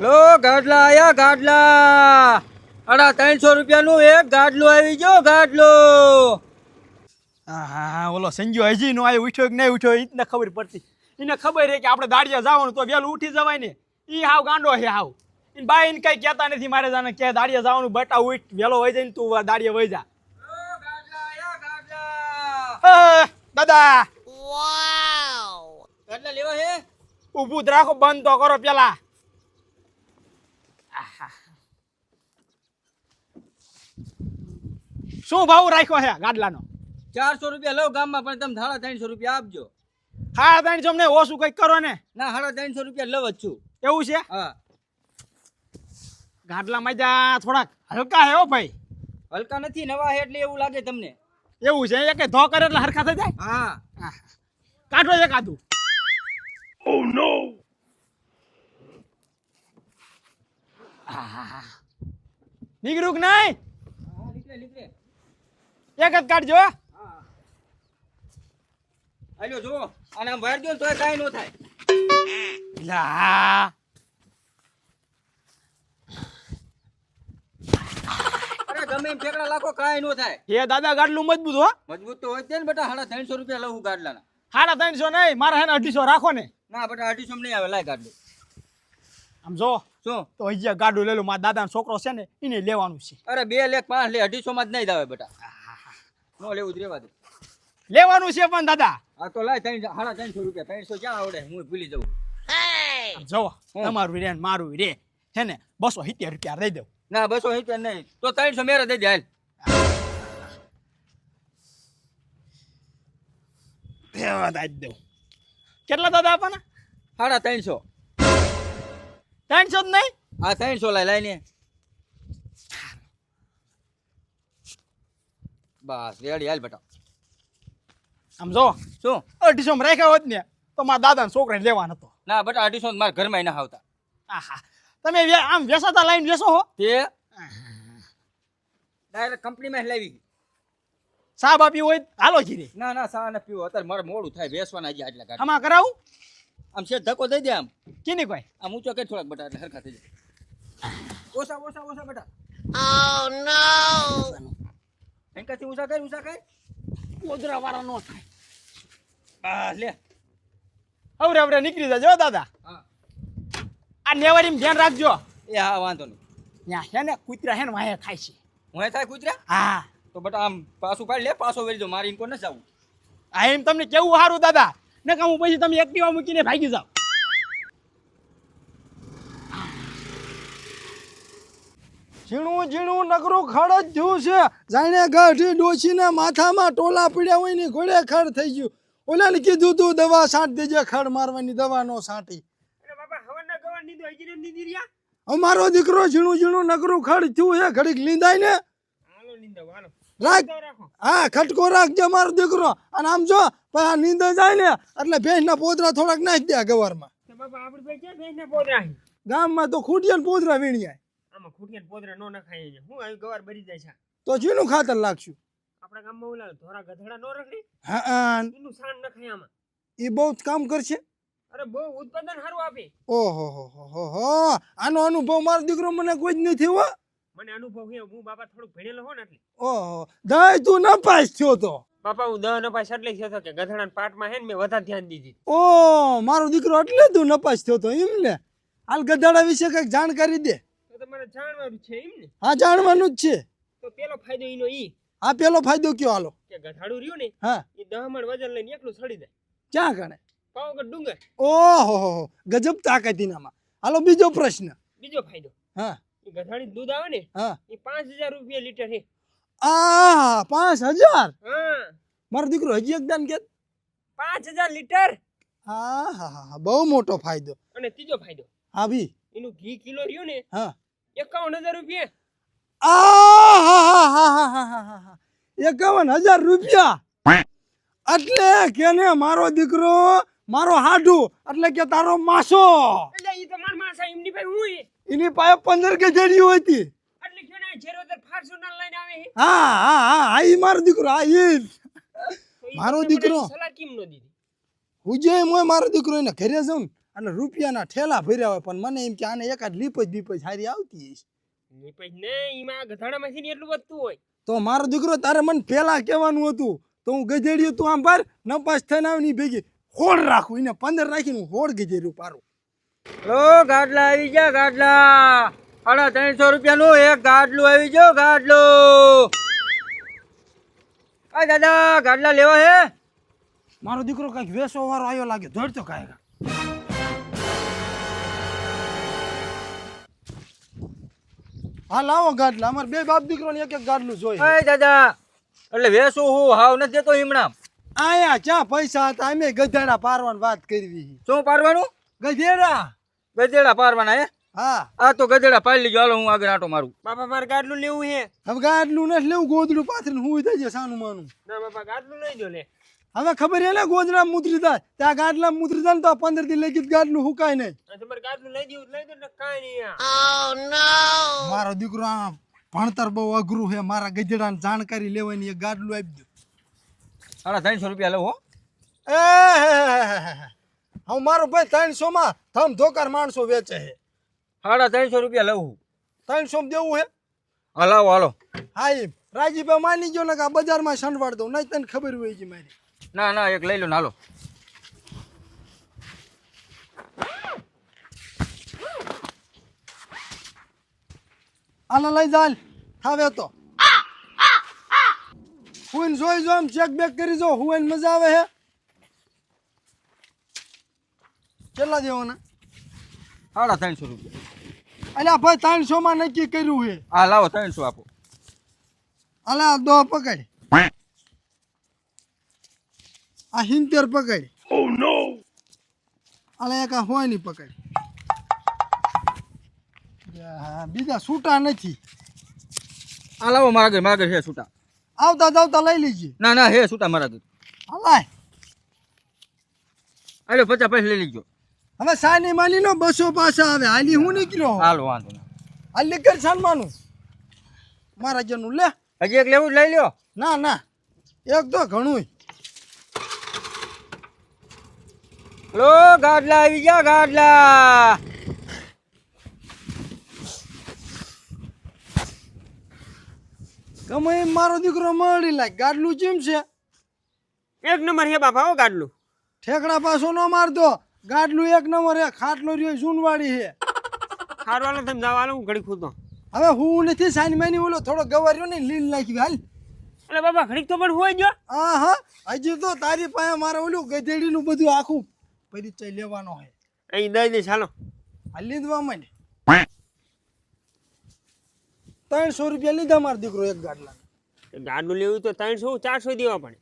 લો ગાડલા આયા ગાડલા 350 રૂપિયાનું એક ગાડલું આવી ગયો ગાડલો. હા ઓલો સંજુ હજી નો આવ્યો, ઉઠ્યો કે નહીં ઉઠ્યો એને ખબર પડતી. એને ખબર છે કે આપણે દાડિયા જવાનું તો વહેલું ઉઠી જવાય ને. એ હાવ ગાંડો છે હાવ. એને બાઈ એને કઈ કહેતા નથી મારે જાને કે દાડિયા જવાનું, બટા ઉઠ વહેલો વહી જાય ને તું દાડિયા વહી જા. લો ગાડલા આયા ગાડલા. દાદા ગાડલા લેવા હે? ઊભું જ રાખો, બંધ તો કરો પેલા. શું ભાવ રાખ્યો છે ગાડલાનો? 400 રૂપિયા લો ગામમાં, પણ તમે 350 રૂપિયા આપજો. હા ત્રણ છો, અમને ઓછું કઈક કરો ને. ના 350 રૂપિયા લવ જ છું. એવું છે? હા ગાડલા મજા થોડાક હલકા હે હો ભાઈ. હલકા નથી, નવા હે એટલે એવું લાગે તમને. એવું છે? એક ધો કરે એટલે હરખા થઈ જાય. હા કાઢો એક આધું. Oh no! નીકળું કે નહીં? નીકળે. એક જ કાઢજો. આલ્યો જો, અને આમ વાળ દો તોય કાઈ નો થાય. લા અરે ગમે એમ ઠેકડા લાખો કાઈ નો થાય. એ દાદા ગાડલું મજબૂત હો. મજબૂત તો હોય જ ને બેટા. 350 રૂપિયા લઉં ગાડલાના. 350 નહીં, મારા હે ને 250 રાખો ને. ના બેટા 250 નહીં આવે, લાય ગાડલું. આમ જો શું? તો હજી ગાડું લેલું, મારા દાદાનો છોકરો છે ને એને લેવાનું છે. અરે 2 લેખ 5 લે, 250 માં જ નહીં આવે બેટા. નો લેવું જ રેવા દે. લેવાનું છે પણ દાદા. આ તો લાય 350 રૂપિયા. 300 ક્યાં આવડે, હું ભૂલી જાઉં. જો તમારું રે ને મારું રે છે ને 270 રૂપિયા દઈ દઉં. ના 270 નહીં તો 300 મેરે દઈ દે હાલ. દેવા દઈ દઉં. કેટલા દાદા આપવાના? 350. 300 જ નહીં? આ 300 લાય ને. બસ રેડી હાલ બેટા. આમ જો શું? 250 માં રાખ્યા હોત ને તો મારા દાદાના છોકરાને લેવાનો હતો. ના બેટા 250 મારા ઘરમાં ના આવતા. આહા, તમે આમ વેસાતા લાઈન વેસો હો. તે ડાયરેક્ટ કંપનીમાં લાવી. સાહેબ આપી હોય હાલો જીરે. ના સા ન પીવો, અત્યારે મારે મોડું થાય બેસવાના જ આટલા ગાડી. આમાં કરાવું? આમ છે ધક્કો દઈ દે આમ. કીની કોઈ? આમ ઊંચો કે થોડાક બેટા એટલે હરખા થઈ જાય. ઓછા બેટા. Oh no! એનકાથી ઊંચા કર. ગોદરા વાળા નો થાય. બસ લે. હવે નીકળી જાજો દાદા. હા આ નેવારીમાં ધ્યાન રાખજો. એ હા વાંધો નહીં. ત્યાં છે ને કૂતરા છે ને વાહે ખાય છે. હું થાય કૂતરા? હા તો બેટા આમ પાછું પાડી લે, પાછો વેરી દો. મારી ઇનકો ન જાવું. આ એમ તમને કેવું સારું દાદા, ને કામ પછી તમે એક્ટિવા મૂકીને ભાગી જાવ. ઝીણું નકરું ખડ જ થયું છે. જાણે ગાઢી ડોસીને માથામાં ટોલા પીડ્યા હોય ને ઘોડે ખડ થઈ ગયું. ઓલાને કીધું તું દવા છાંટ દેજે, ખડ મારવાની દવા નો છાંટી. અમારો દીકરો ઝીણું નકરું ખડ થયું છે, ઘડીક લીંદાય ને રાખ. હા ખટકો રાખજે મારો દીકરો. અને આમ જો નીંદ જાય ને એટલે ભેંસના પોદરા થોડાક નાખી દે ગવારમાં. ગામમાં તો ખૂટિયા પોદરા વીણ્યા. આમાં ખૂટિયા પોદરા નો નખાય છે. હું આવી ગવાર બરી જાય છે. તો જીનું ખાતર લાગશું. આપણા ગામમાં ઓલા ધોરા ગધડા નો રખડે, હા એનું સાણ નખાય આમાં. એ બહુ જ કામ કરશે. અરે બહુ ઉત્પાદન સારું આપે. ઓહો હો આનો અનુભવ મારો દીકરો મને કોઈ જ નથી હો. મને અનુભવ છે, હું બાપા થોડુંક ભણેલો હો ને એટલે. ઓહો દય તું ન પાસ થયો તો. બાપા હું 10 નપાસ એટલે થયો કે ગધડાના પાટમાં હે ને મેં વધારે ધ્યાન દીધી. ઓ મારો દીકરો એટલે તું નપાસ થયો તો એમ ને. હાલ ગધાડા વિશે કઈક જાણકારી દે. તો તમારે જાણવાનું છે એમ ને? હા જાણવાનું જ છે. તો પેલો ફાયદો ઈનો ઈ. હા પેલો ફાયદો કયો હાલો. કે ગધાડું રહ્યું ને, હા એ 10 મણ વજન લઈને એકલું ચડી જાય. ક્યાં ગણે? પાવાગઢ ડુંગર. ઓહો ગજબ તાકાતીનામાં. હાલો બીજો પ્રશ્ન. બીજો ફાયદો, હા એ ગધાડી દૂધ આવે ને, હા એ 5000 રૂપિયા લીટર છે. આ 5000? હા મારો દીકરો હજી એક દાન કે 5000 લીટર. હા બહુ મોટો ફાયદો. અને ત્રીજો ફાયદો, હા ભી એનું ઘી કિલો રહ્યું ને, હા 51000 રૂપિયા. 51000 રૂપિયા એટલે કેને મારો દીકરો મારો હાડુ એટલે કે તારો માસો. એટલે ઈ તો માર માસા એમની પાસે હું એની પાસે 15 ગધેડીઓ હતી. એટલે કે ના જેરોદર ફોર્ચ્યુનર લઈને આવે છે. હા ઈ મારો દીકરો. હા ઈ મારો દીકરો સલાહ કેમ નો દીધી? હુજે મોય મારો દીકરો એને ઘરે જાઉં અને રૂપિયાના ઠેલા ભર્યા હોય પણ મને એમ કે આને એકાદ લીપજ બીપજ હારી આવતી હશે. નીપજ ને એમાં ગધાડામાંથી ને એટલું વધતું હોય. તો મારો દીકરો તારે મને પેલા કહેવાનું હતું તો હું ગધેડિયું તું આમ પાર નપાસ થઈને આવની ભેગી હોડ રાખું એને 15 રાખીને હું હોડ ગધેડિયું પારું. લો ગાડલા આવી ગયા ગાડલા 350 રૂપિયાનું એક ગાડલું આવી ગયો ગાડલું. આ દાદા ગાડલા લેવા હે? મારો દીકરો કઈક વેસો વાળો આવ્યો લાગે ધોડતો કાંઈ. હા લાવો ગાડલા અમારે બે બાપ દીકરો ને એક એક ગાડલું જોઈએ. એ દાદા એટલે વેસું હું હાવ નથી દેતો હિમણામ. આયા ચા પૈસા હતા અમે ગધેડા પારવાની વાત કરવી. શું પારવાનું? ગધેડા. ગધેડા પારવાના હે? હા આ તો ગધેડા પાડી લીજો હાલો હું આગળ આટો મારું. બાપા મારે ગાડલું લેવું છે. હવે ગાડલું નથી લેવું ગોદડું પાથરીને હું થઈ જાય સાનું માનું. ના બાપા ગાડલું લઈ દો લે. હવે ખબર હે ને ગોદડા મુતરી જાય ત્યાં ગાડલા મુતરી જાય ને તો 15 દી લગી ગાડલું હુકાય નહીં. તમારે ગાડલું લઈ દો ને કાંઈ નહીં. મારો દીકરો આ ભણતર બહુ અઘરું છે મારા ગધેડાને જાણકારી લેવાની એક ગાડલું આપી દો. 350 રૂપિયા લઉં હો. હું મારો ભાઈ 300 માં થમ ધોકાર માણસો વેચે છે. 350 રૂપિયા લઉં. 300 માં દેવું હે? હાલો હાલો. હા એમ રાજીભાઈ માની ગયો ને કે આ બજારમાં સંડવાડ દઉં નહીં તને ખબર હોય છે મારી. ના ના એક લઈ લો ને હાલો. આને લઈ જાલ હવે તો હું જોઈ જો આમ ચેક બેક કરી જો હું મજા આવે હે. કેટલા દેવાના? 350 રૂપિયા. અલ્યા ભાઈ 300 માં નક્કી કર્યું છે. હા લાવો 300 આપો. અલ્યા દો પકડ. આ 70 પકડ. ઓ નો. અલ્યા એક હોય ની પકડ. બીજા છૂટા નથી. આ લાવો મારા ઘર હે છૂટા. આવતા જાવતા લઈ લીજે. ના ના હે છૂટા મારા ઘર. હલાય હાલો 50 પૈસા લઈ લીજો. હવે સાની માની નો 200 પાછા આવે હાલી હું નીકળ્યો. હાલો વાંધો ના. હાલી કર સન્માનું મારા જનું લે. હજી એક લેવું જ લઈ લ્યો. ના ના એક તો ઘણું. લો ગાડલા આવી ગયા ગાડલા. ગમે એમ મારો દીકરો મળી લાય ગાડલું ચીમ છે. એક નંબર હે બાપા હો ગાડલું. ઠેકડા પાછો ન મારતો ગાડલું એક નંબર હે. ખાટલો રહ્યો જૂનવાડી હે. હારવાલો તમે જવાનું હું ઘડી ખુદો. હવે હું નથી સાની માની ઓલો થોડો ગવાર્યો ને લીલ નાખી હાલ. એટલે બાપા ઘડીક તો પણ હોય જો. હા હા હજી તો તારી પાસે મારે ઓલું ગધેડીનું બધું આખું પરિચય લેવાનો હોય. અહીં દઈ દઈશ હાલો. આ લીધવા માંડ. 300 રૂપિયા લીધા મારો દીકરો એક ગાડલા. ગાડલું લેવું તો 300 400 દેવા પડે.